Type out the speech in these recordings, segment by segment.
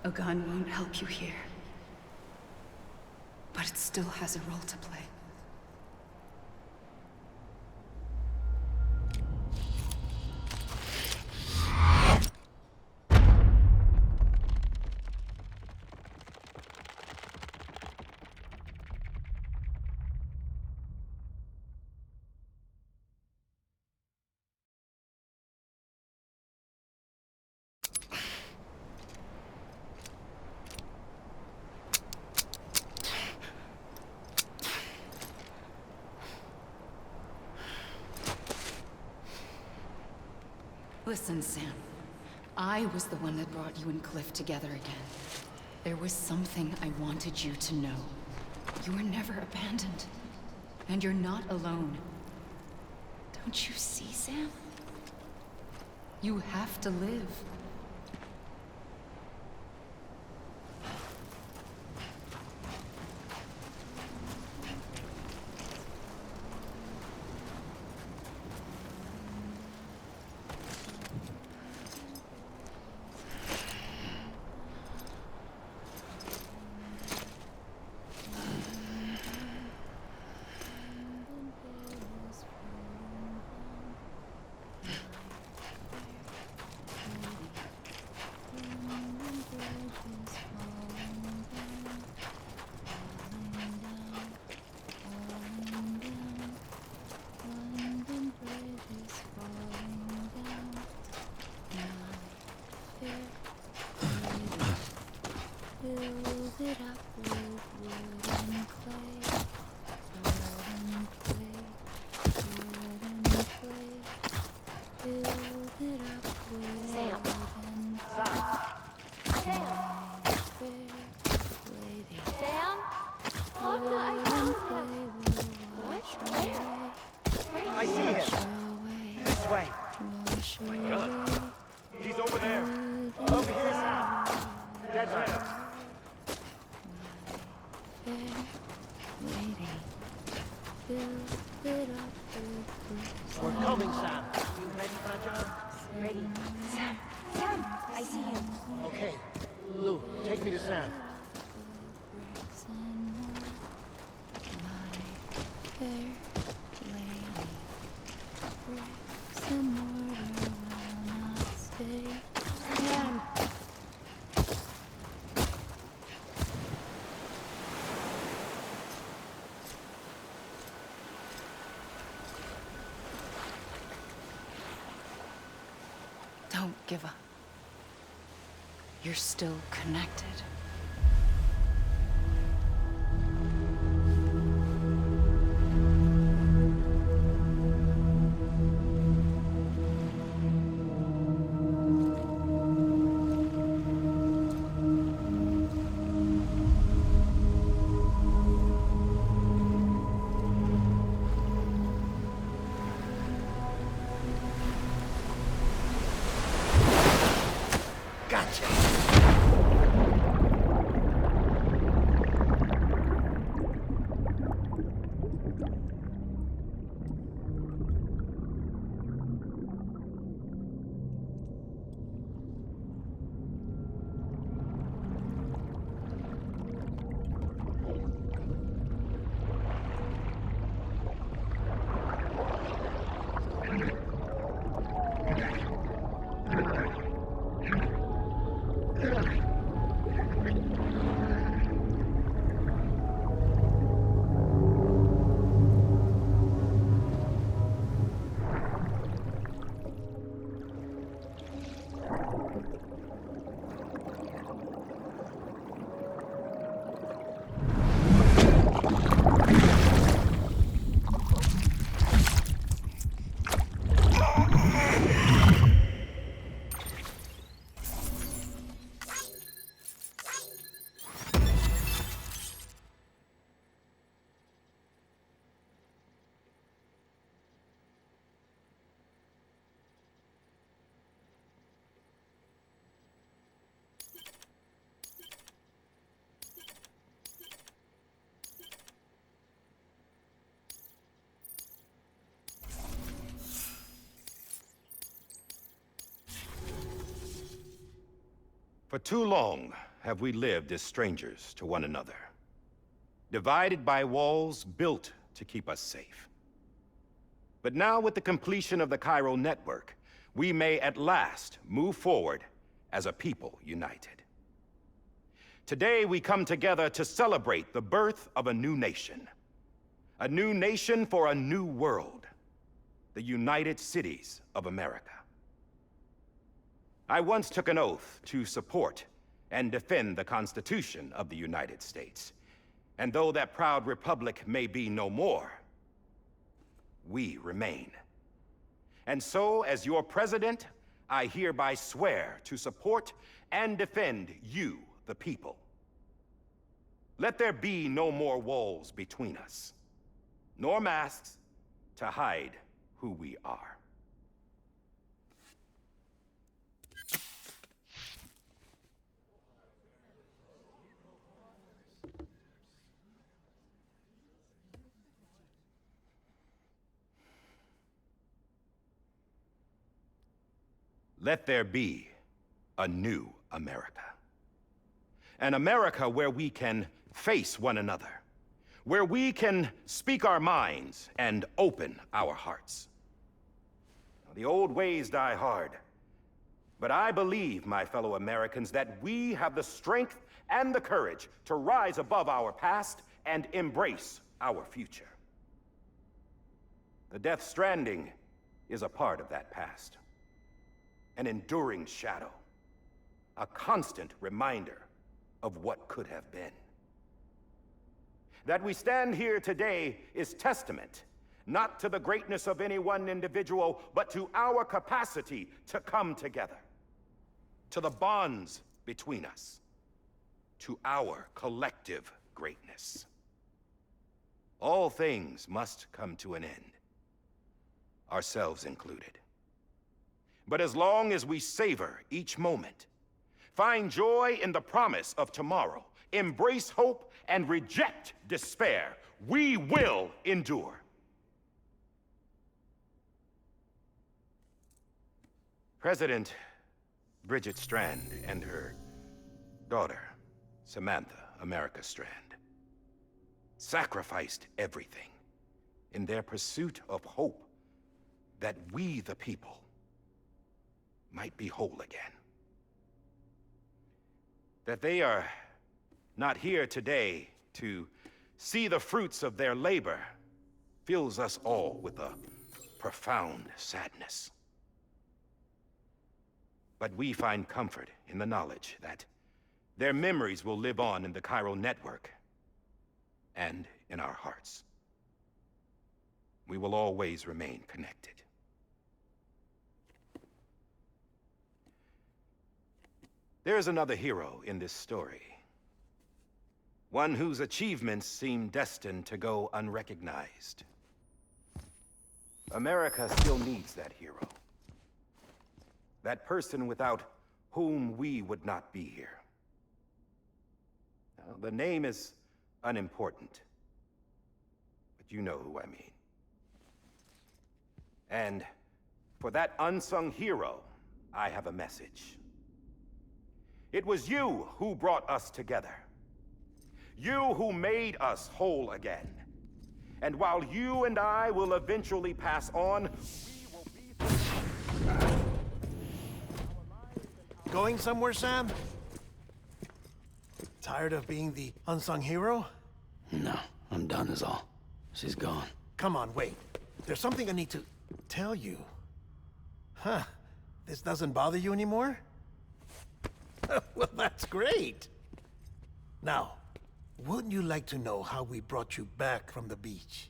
A gun won't help you here. But it still has a role to play. Listen, Sam. I was the one that brought you and Cliff together again. There was something I wanted you to know. You were never abandoned. And you're not alone. Don't you see, Sam? You have to live. I see him. This way. He's over there. Over here, Sam. Dead man. We're coming, Sam. You ready for the job? Ready. Sam! Sam! I see him. Okay. Lou, take me to Sam. Don't give up. You're still connected. Gotcha. For too long, have we lived as strangers to one another, divided by walls built to keep us safe. But now, with the completion of the chiral network, we may at last move forward as a people united. Today, we come together to celebrate the birth of a new nation. A new nation for a new world. The United Cities of America. I once took an oath to support and defend the Constitution of the United States. And though that proud republic may be no more, we remain. And so, as your president, I hereby swear to support and defend you, the people. Let there be no more walls between us, nor masks to hide who we are. Let there be a new America. An America where we can face one another, where we can speak our minds and open our hearts. The old ways die hard, but I believe, my fellow Americans, that we have the strength and the courage to rise above our past and embrace our future. The Death Stranding is a part of that past. An enduring shadow, a constant reminder of what could have been. That we stand here today is testament, not to the greatness of any one individual, but to our capacity to come together, to the bonds between us, to our collective greatness. All things must come to an end, ourselves included. But as long as we savor each moment, find joy in the promise of tomorrow, embrace hope, and reject despair, we will endure. President Bridget Strand and her daughter, Samantha America Strand, sacrificed everything in their pursuit of hope that we, the people, might be whole again. That they are not here today to see the fruits of their labor fills us all with a profound sadness. But we find comfort in the knowledge that their memories will live on in the chiral network and in our hearts. We will always remain connected. There is another hero in this story. One whose achievements seem destined to go unrecognized. America still needs that hero. That person without whom we would not be here. Now, the name is unimportant, but you know who I mean. And for that unsung hero, I have a message. It was you who brought us together. You who made us whole again. And while you and I will eventually pass on, we will be... Going somewhere, Sam? Tired of being the unsung hero? No, I'm done is all. She's gone. Come on, wait. There's something I need to tell you. Huh. This doesn't bother you anymore? Well, that's great. Now, wouldn't you like to know how we brought you back from the beach?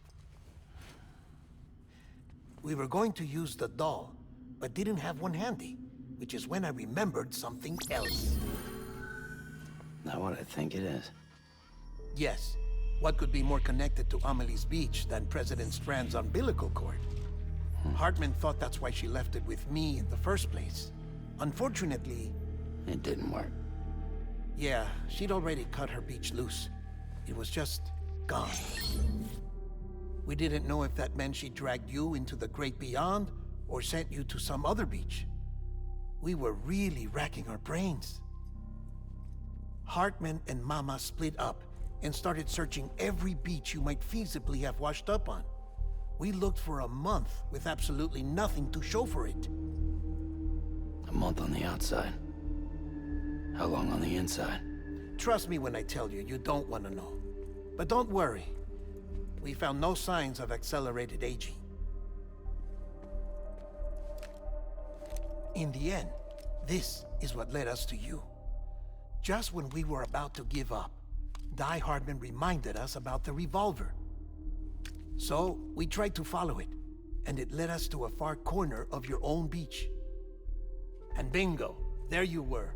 We were going to use the doll, but didn't have one handy, which is when I remembered something else. Not what I think it is. Yes. What could be more connected to Amelie's beach than President Strand's umbilical cord? Hartman thought that's why she left it with me in the first place. Unfortunately... It didn't work. Yeah, she'd already cut her beach loose. It was just gone. We didn't know if that meant she dragged you into the great beyond, or sent you to some other beach. We were really racking our brains. Hartman and Mama split up and started searching every beach you might feasibly have washed up on. We looked for a month with absolutely nothing to show for it. A month on the outside. How long on the inside? Trust me when I tell you, you don't want to know. But don't worry. We found no signs of accelerated aging. In the end, this is what led us to you. Just when we were about to give up, Die Hardman reminded us about the revolver. So, we tried to follow it, and it led us to a far corner of your own beach. And bingo, there you were.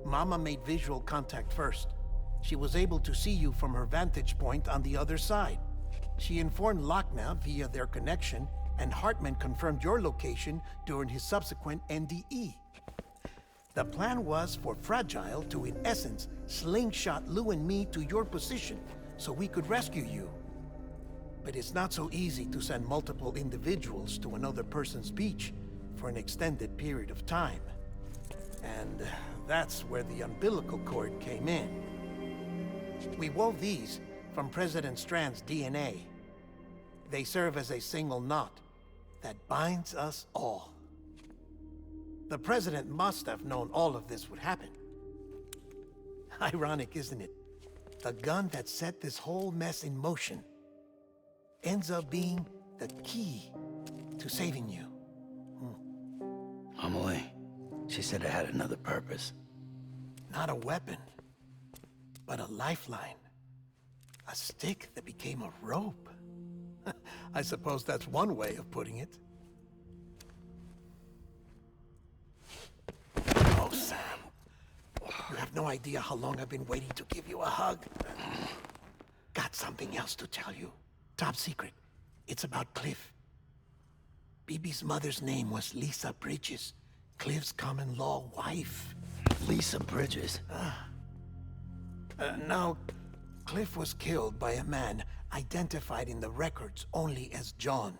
Mama made visual contact first. She was able to see you from her vantage point on the other side. She informed Lochner via their connection, and Hartman confirmed your location during his subsequent NDE. The plan was for Fragile to, in essence, slingshot Lou and me to your position so we could rescue you. But it's not so easy to send multiple individuals to another person's beach for an extended period of time. And that's where the umbilical cord came in. We wove these from President Strand's DNA. They serve as a single knot that binds us all. The President must have known all of this would happen. Ironic, isn't it? The gun that set this whole mess in motion ends up being the key to saving you. Amelie, she said it had another purpose. Not a weapon, but a lifeline. A stick that became a rope. I suppose that's one way of putting it. Oh, Sam. You have no idea how long I've been waiting to give you a hug. Got something else to tell you. Top secret. It's about Cliff. BB's mother's name was Lisa Bridges, Cliff's common-law wife. Lisa Bridges? Now, Cliff was killed by a man identified in the records only as John.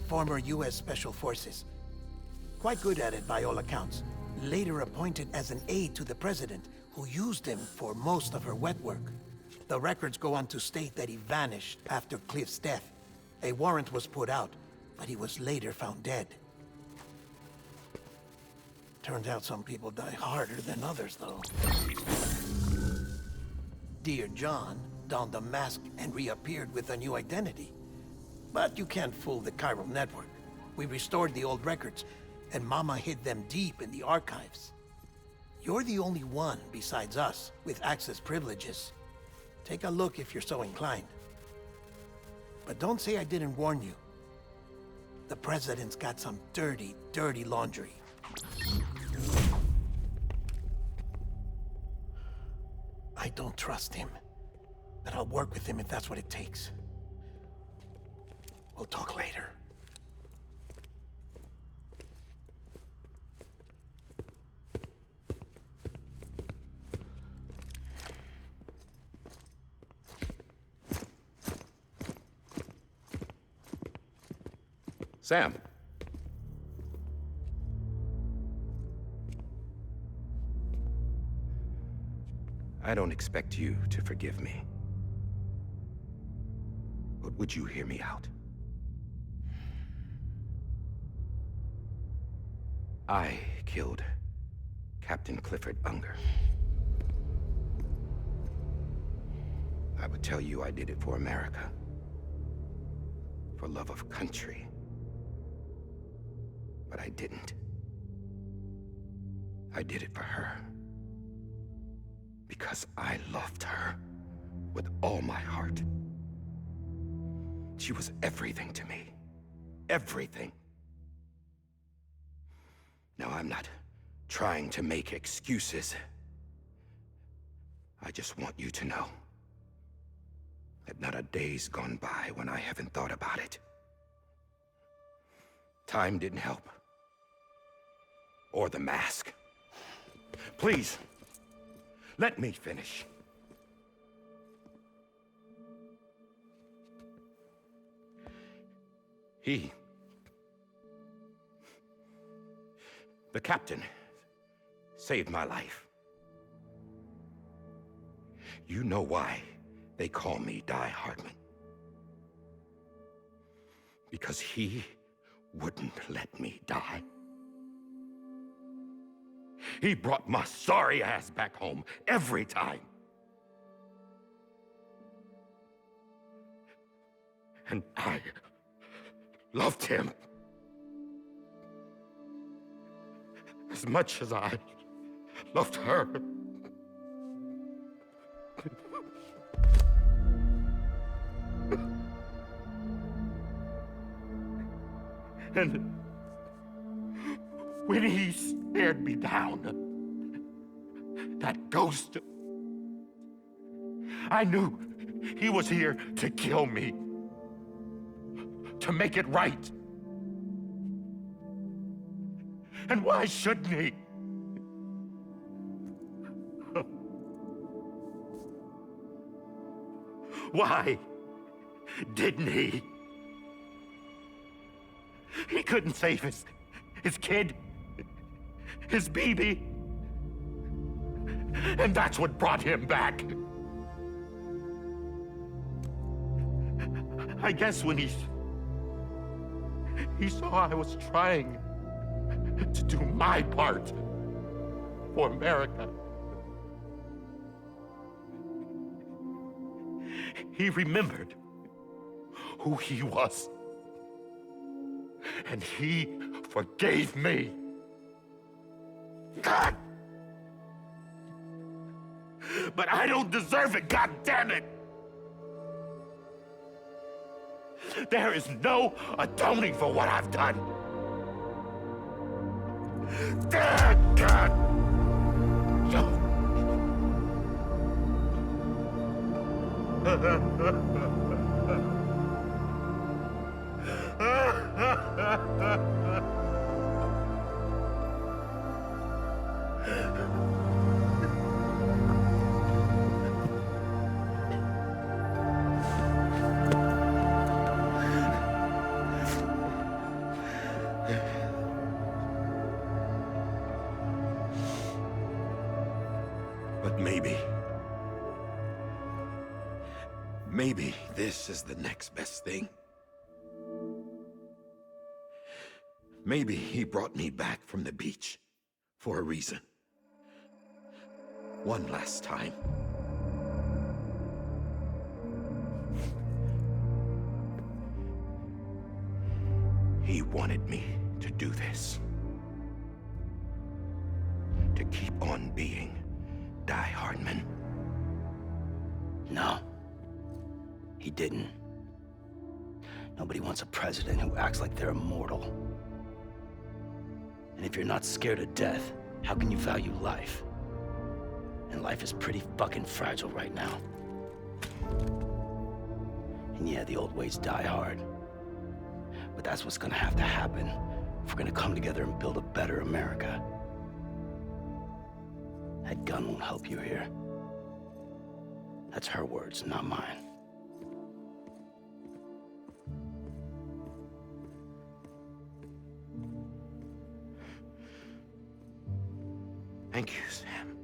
Former U.S. Special Forces. Quite good at it by all accounts. Later appointed as an aide to the president, who used him for most of her wet work. The records go on to state that he vanished after Cliff's death. A warrant was put out, but he was later found dead. Turns out some people die harder than others, though. Dear John donned a mask and reappeared with a new identity. But you can't fool the chiral network. We restored the old records, and Mama hid them deep in the archives. You're the only one, besides us, with access privileges. Take a look if you're so inclined. But don't say I didn't warn you. The President's got some dirty, dirty laundry. I don't trust him, but I'll work with him if that's what it takes. We'll talk later. Sam. I don't expect you to forgive me. But would you hear me out? I killed Captain Clifford Unger. I would tell you I did it for America. For love of country. But I didn't. I did it for her. Because I loved her with all my heart. She was everything to me. Everything. Now, I'm not trying to make excuses. I just want you to know that not a day's gone by when I haven't thought about it. Time didn't help. Or the mask. Please, let me finish. The captain saved my life. You know why they call me Die Hardman? Because he wouldn't let me die. He brought my sorry ass back home every time. And I loved him as much as I loved her. And when he stared me down, that ghost, I knew he was here to kill me, to make it right. And why shouldn't he? Why didn't he? He couldn't save his kid, his baby. And that's what brought him back. I guess when he saw I was trying to do my part for America, he remembered who he was. And he forgave me. God! But I don't deserve it, God damn it! There is no atoning for what I've done. God! But maybe this is the next best thing. Maybe he brought me back from the beach for a reason. One last time. He wanted me to do this. To keep on being Die Hardman. No. He didn't. Nobody wants a president who acts like they're immortal. And if you're not scared of death, how can you value life? And life is pretty fucking fragile right now. And yeah, the old ways die hard. But that's what's gonna have to happen if we're gonna come together and build a better America. That gun won't help you here. That's her words, not mine. Thank you, Sam.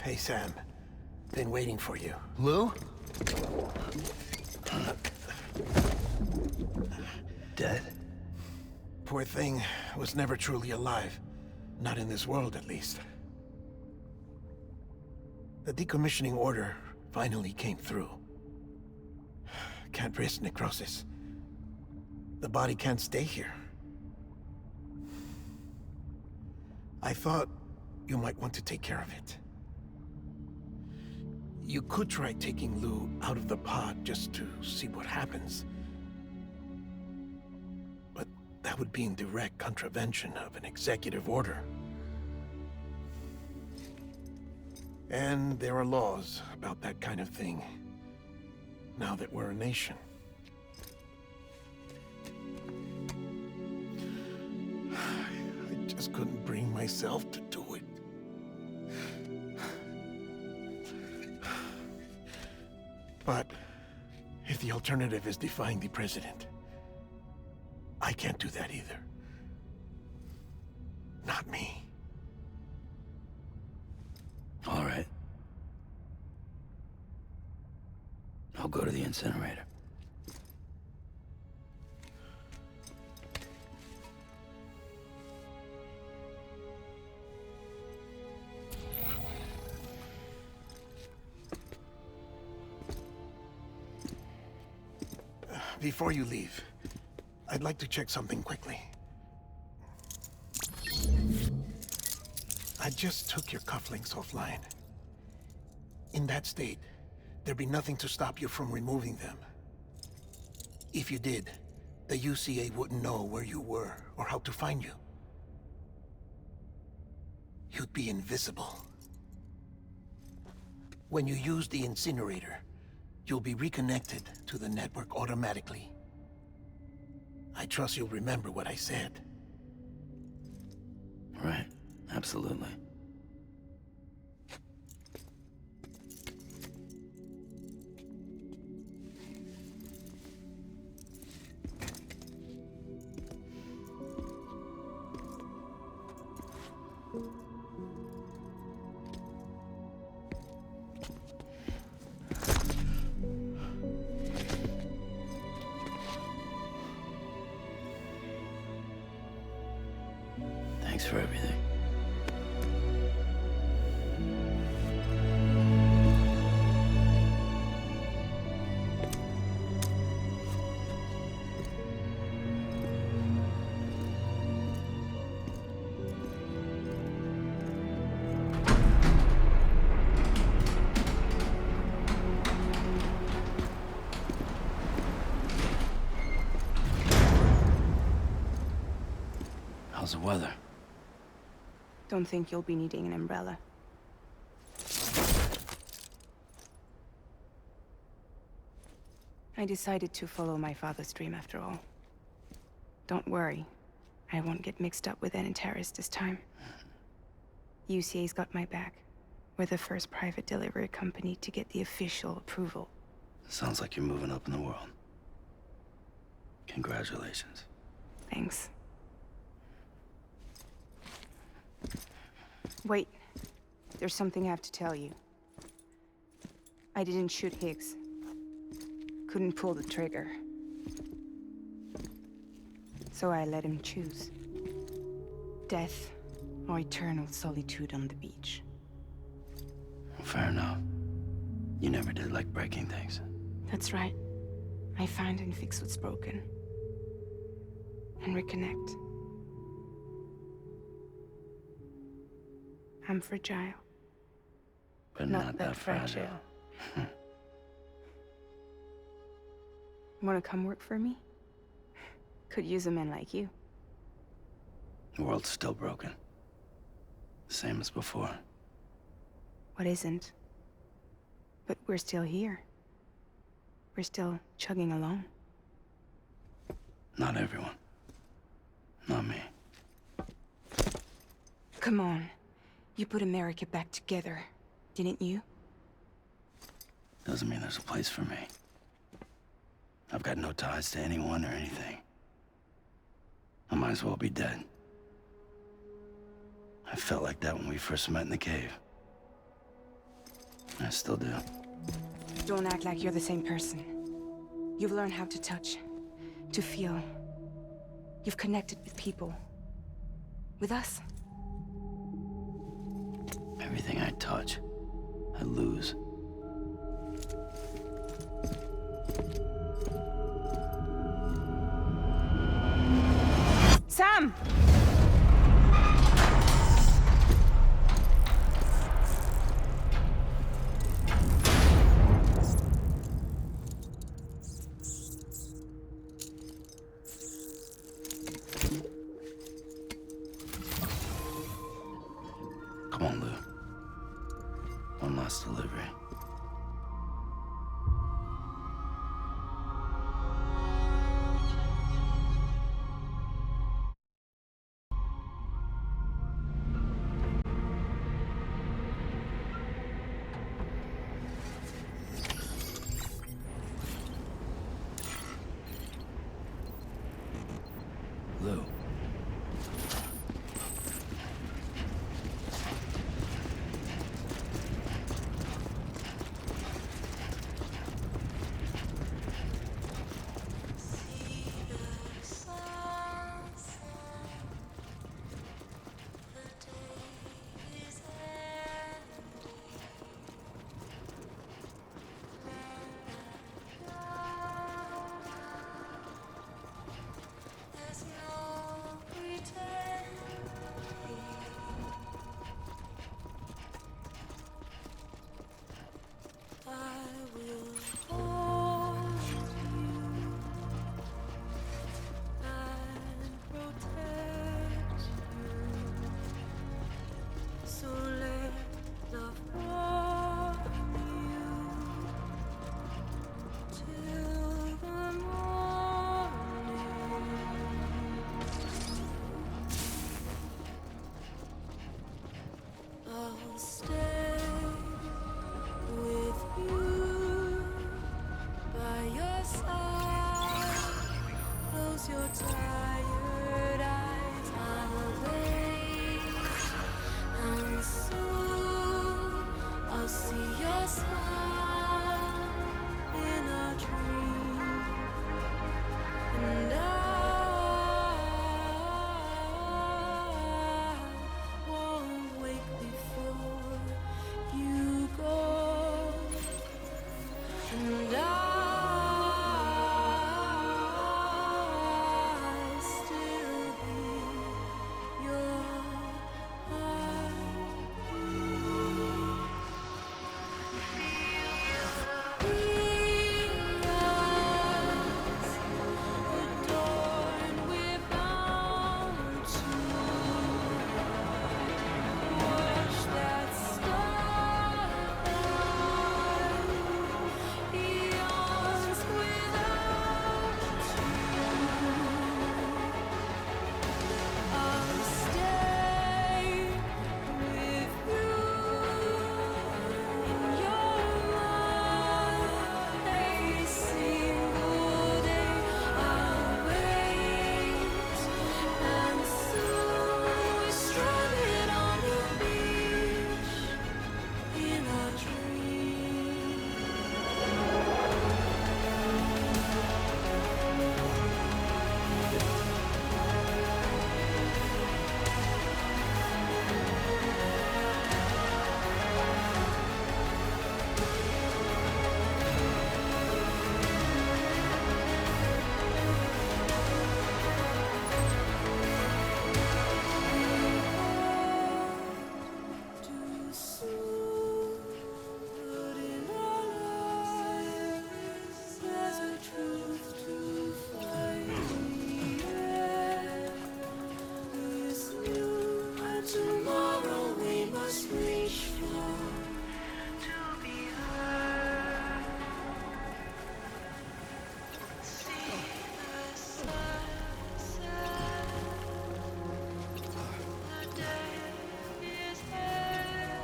Hey, Sam. Been waiting for you. Lou? Dead? Poor thing was never truly alive. Not in this world, at least. The decommissioning order finally came through. Can't risk necrosis. The body can't stay here. I thought you might want to take care of it. You could try taking Lou out of the pod just to see what happens. But that would be in direct contravention of an executive order. And there are laws about that kind of thing, now that we're a nation. myself to do it. But if the alternative is defying the president, I can't do that either. Not me. All right. I'll go to the incinerator. Before you leave, I'd like to check something quickly. I just took your cufflinks offline. In that state, there'd be nothing to stop you from removing them. If you did, the UCA wouldn't know where you were or how to find you. You'd be invisible. When you use the incinerator, you'll be reconnected to the network automatically. I trust you'll remember what I said. Right. Absolutely. Thanks for everything. How's the weather? Don't think you'll be needing an umbrella. I decided to follow my father's dream after all. Don't worry. I won't get mixed up with any terrorists this time. UCA's got my back. We're the first private delivery company to get the official approval. Sounds like you're moving up in the world. Congratulations. Thanks. Wait. There's something I have to tell you. I didn't shoot Higgs. Couldn't pull the trigger. So I let him choose. Death or eternal solitude on the beach. Fair enough. You never did like breaking things. That's right. I find and fix what's broken. And reconnect. I'm fragile. But not that fragile. Wanna come work for me? Could use a man like you. The world's still broken. Same as before. What isn't? But we're still here. We're still chugging along. Not everyone. Not me. Come on. You put America back together, didn't you? Doesn't mean there's a place for me. I've got no ties to anyone or anything. I might as well be dead. I felt like that when we first met in the cave. I still do. Don't act like you're the same person. You've learned how to touch, to feel. You've connected with people. With us. Everything I touch, I lose. Sam! Come on, Lou. One last delivery. side. Close your tired eyes. I'm awake, and soon I'll see your smile in a dream, and I won't wake before you go, and I still hear your heartbeat. Adorned with bounty, watch that starlight yawns without you. I'll stay with you in your mind every single day. I'll wait, and soon we're stranded on the beach in a dream. Too soon, but in our lives there's a truth to find. This new and tomorrow we must reach for to be heard. See the sunset. The day is here.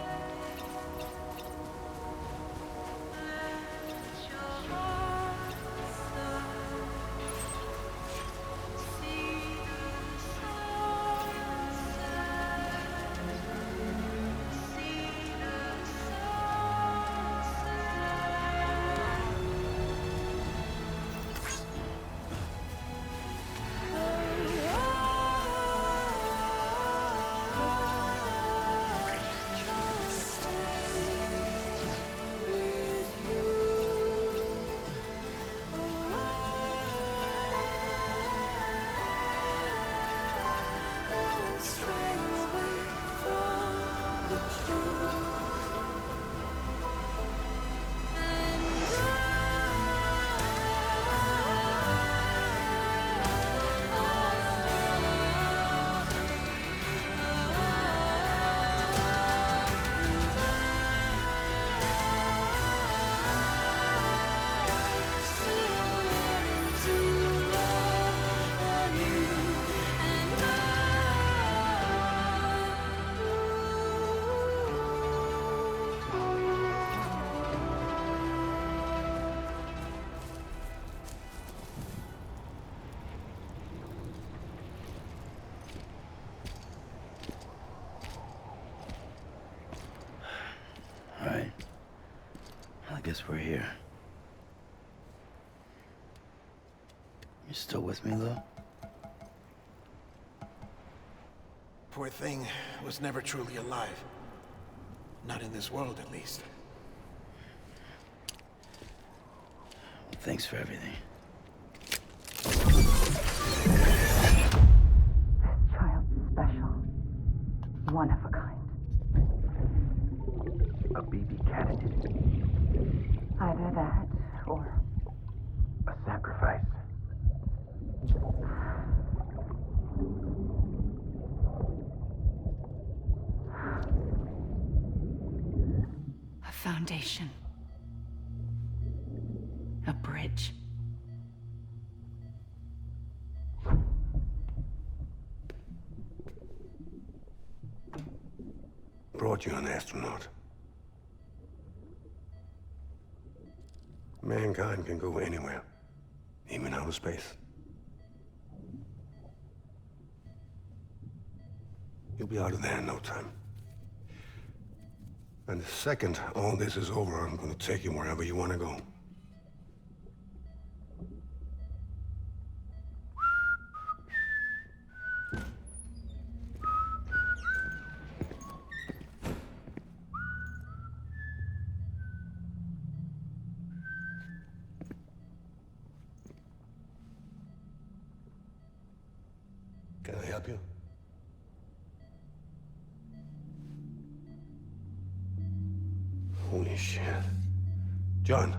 Let your heart start. See the sunset. See the stray away from the truth. All right. Well, I guess we're here. You still with me, Lil? Poor thing was never truly alive. Not in this world, at least. Well, thanks for everything. Child's special. One of a kind. A baby candidate. Either that, or A sacrifice. a foundation. A bridge. Brought you an astronaut. Mankind can go anywhere. Even outer space. You'll be out of there in no time. And the second all this is over, I'm gonna take you wherever you want to go. Can I help you? Holy shit. John,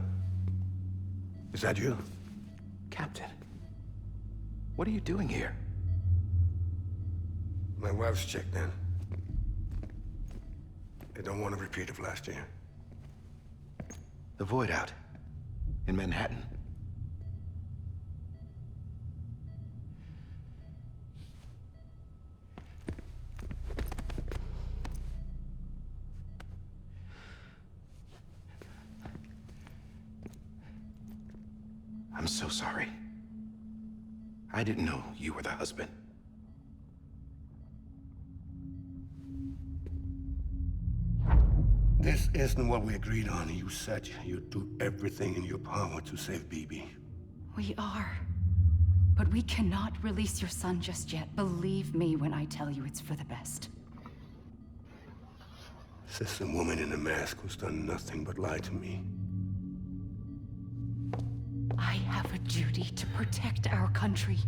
is that you? Captain, what are you doing here? My wife's checked in. They don't want a repeat of last year. The Void out in Manhattan. I'm so sorry. I didn't know you were the husband. This isn't what we agreed on. You said you'd do everything in your power to save BB. We are. But we cannot release your son just yet. Believe me when I tell you it's for the best. Says a woman in a mask who's done nothing but lie to me. I have a duty to protect our country.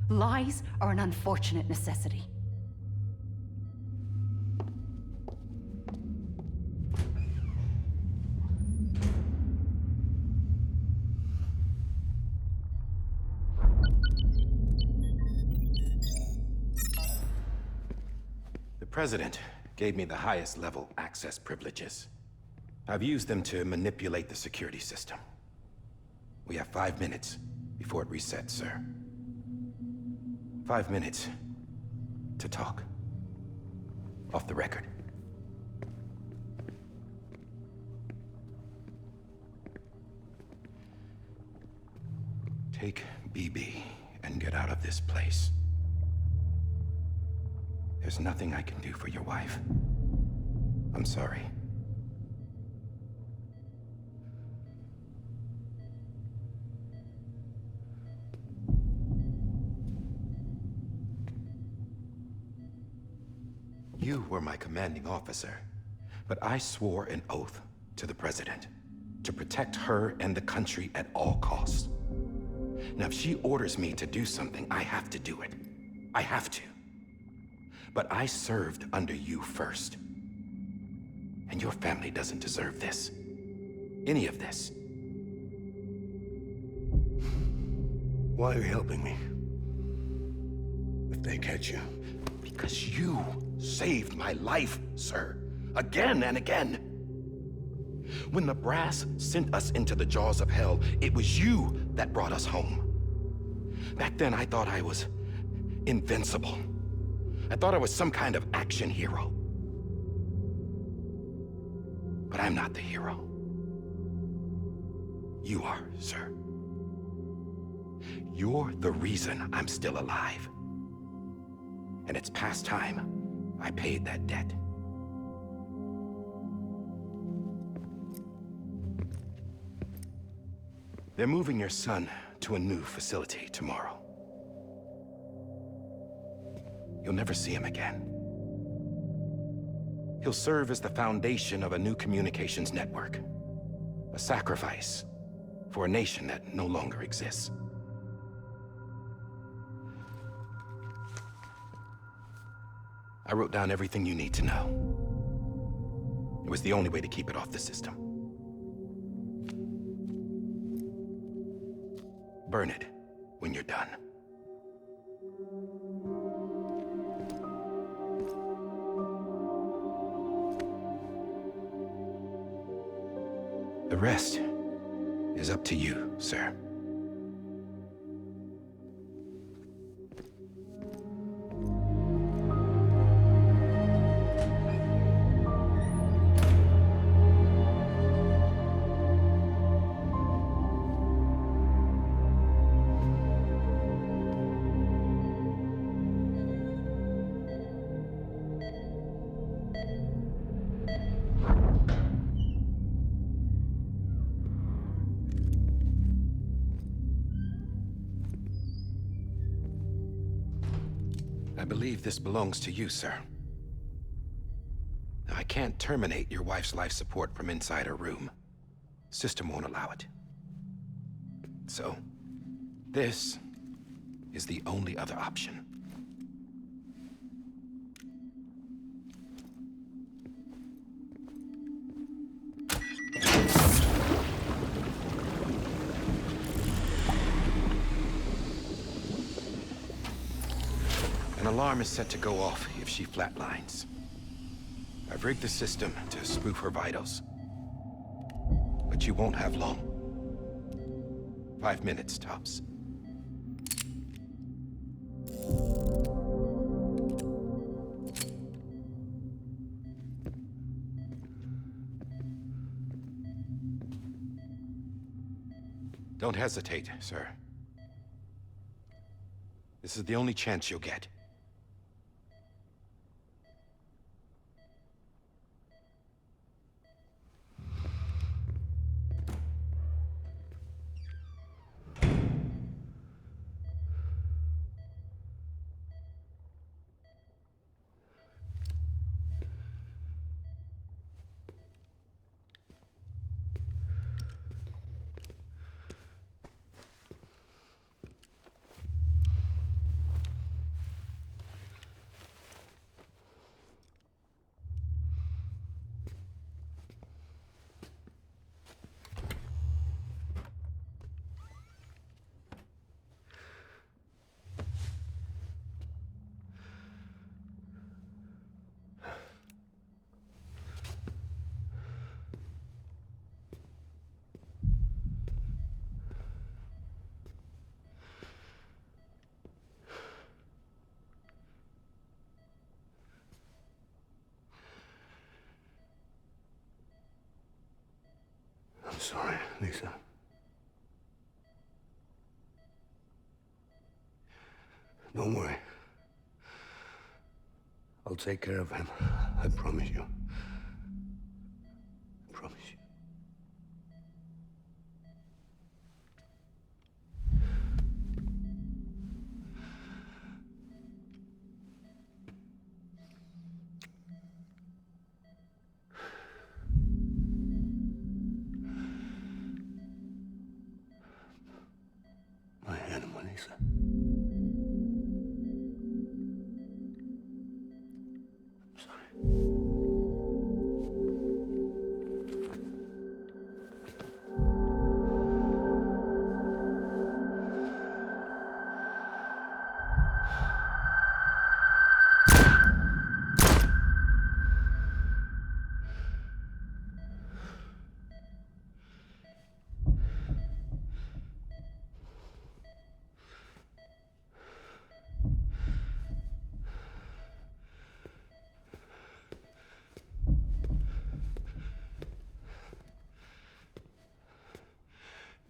Lies are an unfortunate necessity. The President gave me the highest level access privileges. I've used them to manipulate the security system. We have 5 minutes before it resets, sir. 5 minutes to talk. Off the record. Take BB and get out of this place. There's nothing I can do for your wife. I'm sorry. You were my commanding officer, but I swore an oath to the President to protect her and the country at all costs. Now, if she orders me to do something, I have to do it. I have to. But I served under you first. And your family doesn't deserve this. Any of this. Why are you helping me? If they catch you. Because you saved my life, sir. Again and again. When the brass sent us into the jaws of hell, it was you that brought us home. Back then, I thought I was invincible. I thought I was some kind of action hero. But I'm not the hero. You are, sir. You're the reason I'm still alive. And it's past time I paid that debt. They're moving your son to a new facility tomorrow. You'll never see him again. He'll serve as the foundation of a new communications network. A sacrifice for a nation that no longer exists. I wrote down everything you need to know. It was the only way to keep it off the system. Burn it when you're done. The rest is up to you, sir. I believe this belongs to you, sir. Now, I can't terminate your wife's life support from inside her room. System won't allow it. So, this is the only other option. An alarm is set to go off if she flatlines. I've rigged the system to spoof her vitals. But you won't have long. 5 minutes, tops. Don't hesitate, sir. This is the only chance you'll get. I'm sorry, Lisa. Don't worry. I'll take care of him. I promise you. I promise you. My animal, Lisa. I'm sorry.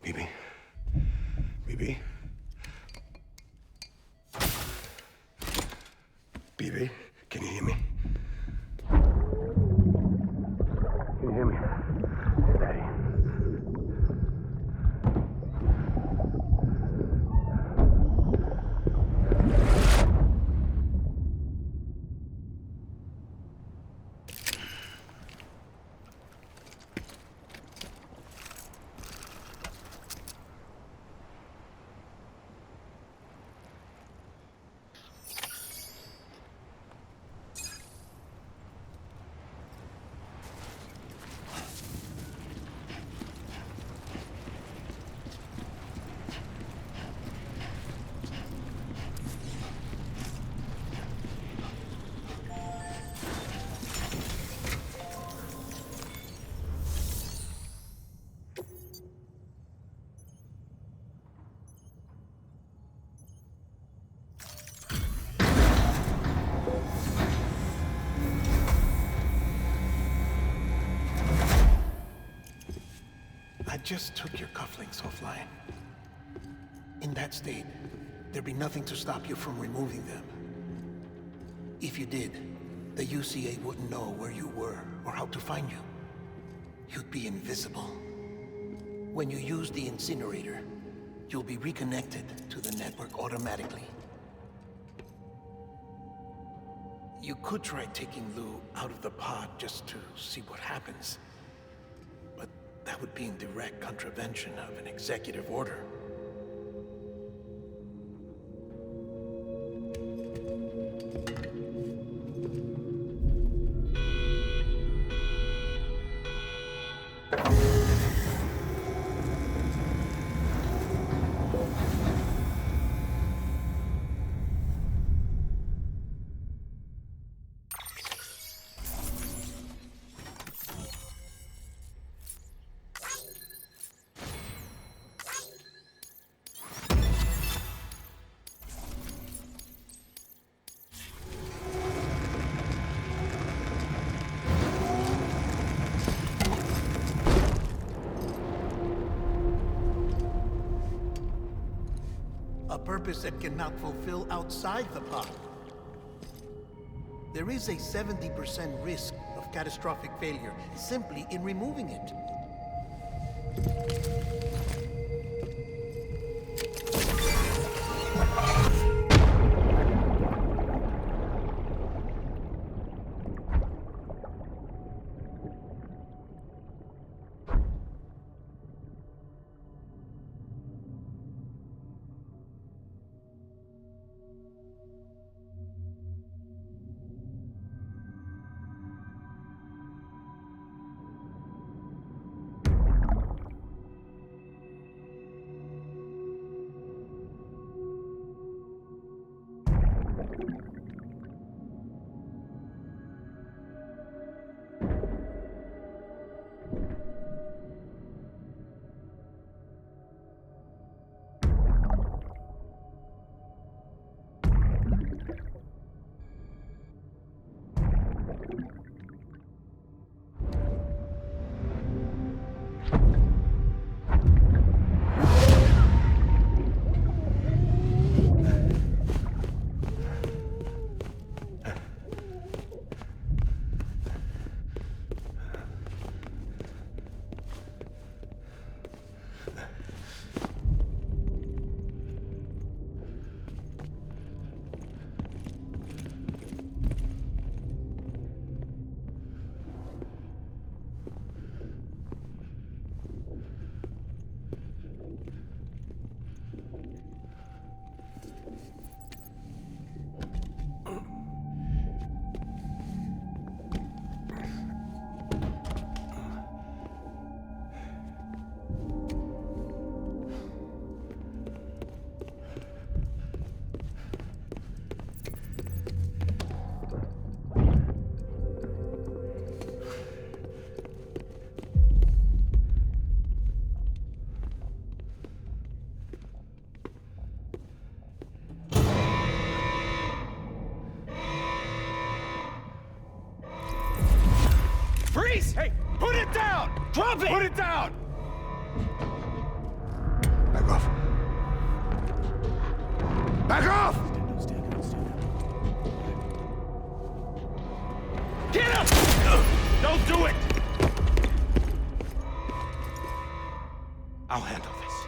Bibi? Bibi? Bibi, can you hear me? Can you hear me? It's Daddy. I just took your cufflinks offline. In that state, there'd be nothing to stop you from removing them. If you did, the UCA wouldn't know where you were or how to find you. You'd be invisible. When you use the incinerator, you'll be reconnected to the network automatically. You could try taking Lou out of the pod just to see what happens. But that would be in direct contravention of an executive order. A purpose that cannot fulfill outside the pod. There is a 70% risk of catastrophic failure simply in removing it. Freeze! Hey, put it down! Drop it! Put it down! Back off. Back off! Get up! Don't do it! I'll handle this.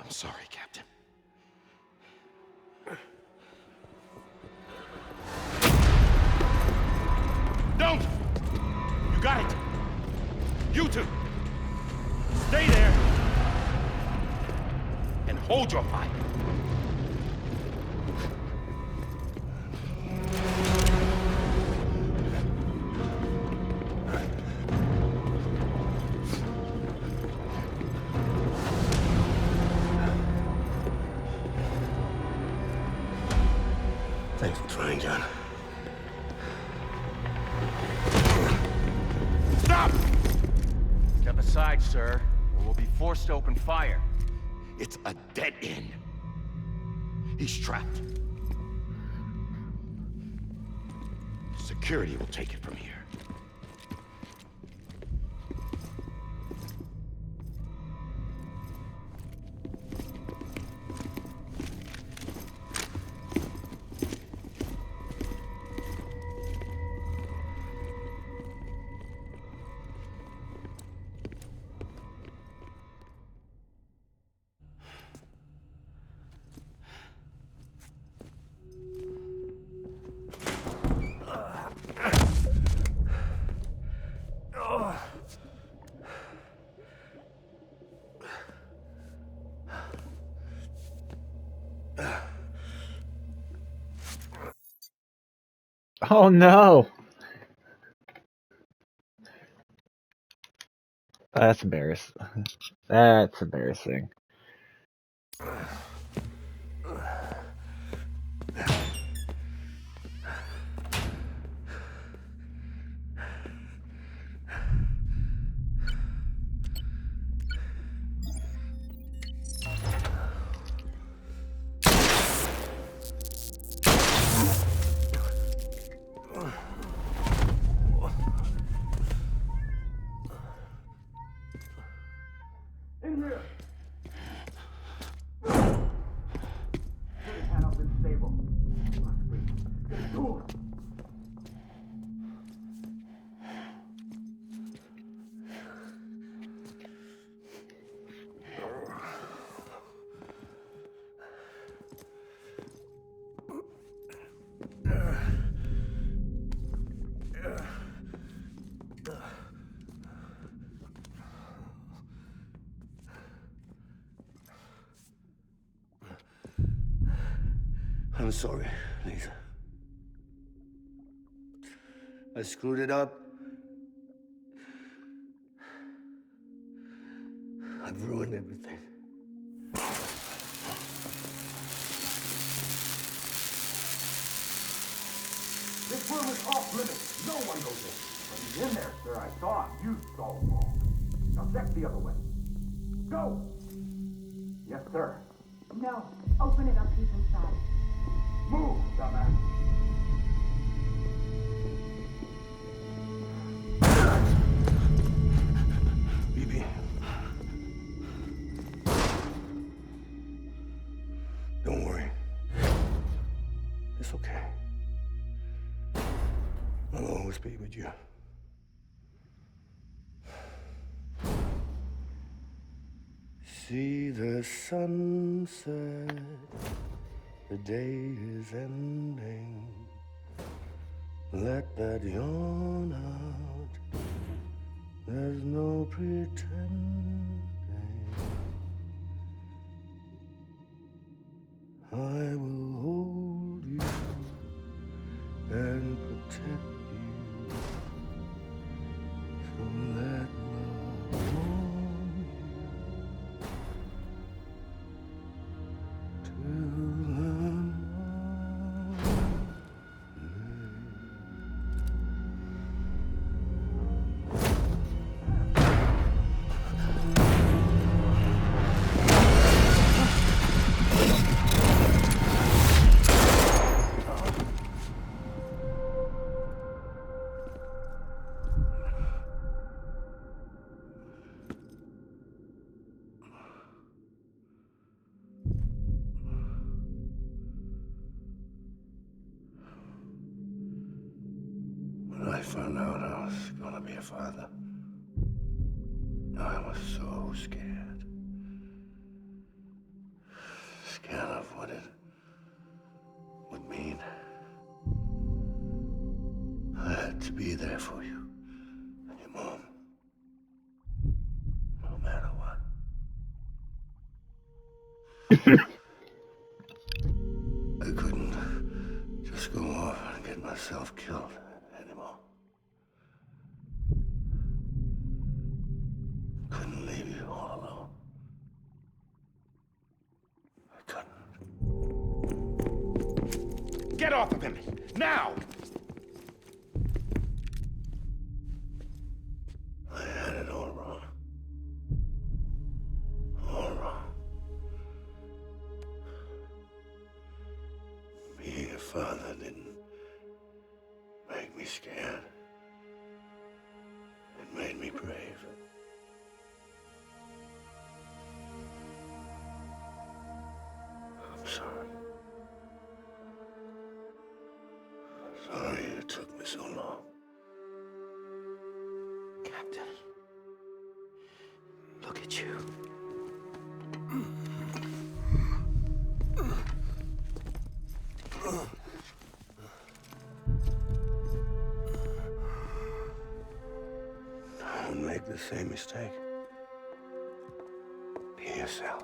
I'm sorry, Captain. Don't! You got it! You two! Stay there! And hold your fire! Thanks for trying, John. Stop! Step aside, sir, or we'll be forced to open fire. It's a dead end. He's trapped. Security will take it from here. Oh no! That's embarrassing. That's embarrassing. I'm sorry, Lisa. I screwed it up. I've ruined everything. This room is off limits. No one goes in. But he's in there, sir. I saw him. You saw him all. Now check the other way. Go! Yes, sir. No. Open it up. He's inside. Move, dumbass. BB. Don't worry. It's okay. I'll always be with you. See the sunset. The day is ending. Let that yawn out. There's no pretending. I will hold you and protect you. So let love warm you till the morning. When I found out I was gonna be a father, I was so scared. Scared of what it would mean. I had to be there for you and your mom, no matter what. I couldn't just go off and get myself killed anymore. Couldn't leave you all alone. I couldn't. Get off of him! Now! I had it all wrong. made me scared. It made me brave. I'm sorry. Sorry it took me so long. Captain, look at you. Don't make the same mistake. Be yourself.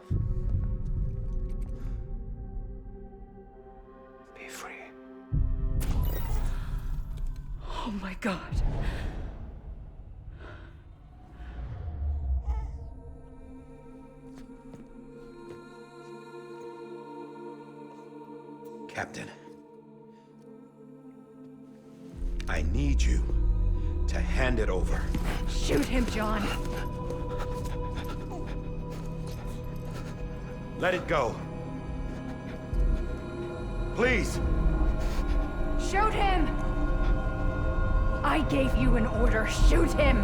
Be free. Oh my God. Captain, I need you to hand it over. Shoot him, John. Let it go. Please. Shoot him! I gave you an order. Shoot him!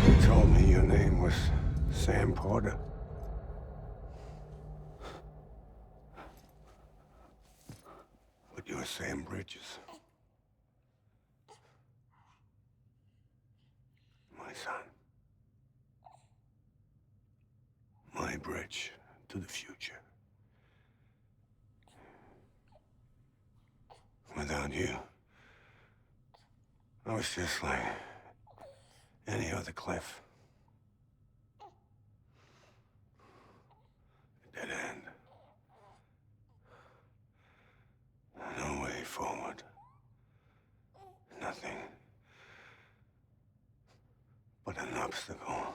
You told me your name was Sam Porter. But you're Sam Bridges. My son. My bridge to the future. Without you, I was just like any other Cliff. A dead end. No way forward. Nothing but an obstacle.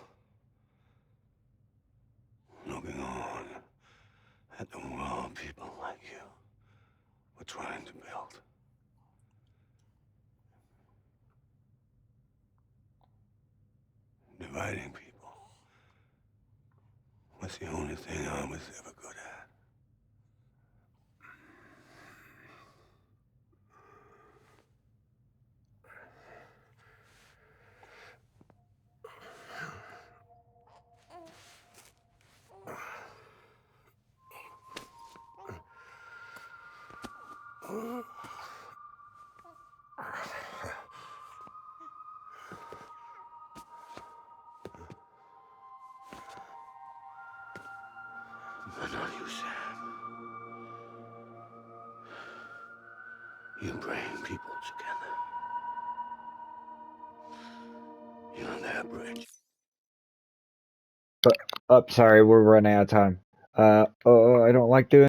Looking on at the world people like you were trying to build. Dividing people was the only thing I was ever good at. But not you, Sam. You bring people together. You're that bridge. Sorry, we're running out of time. I don't like doing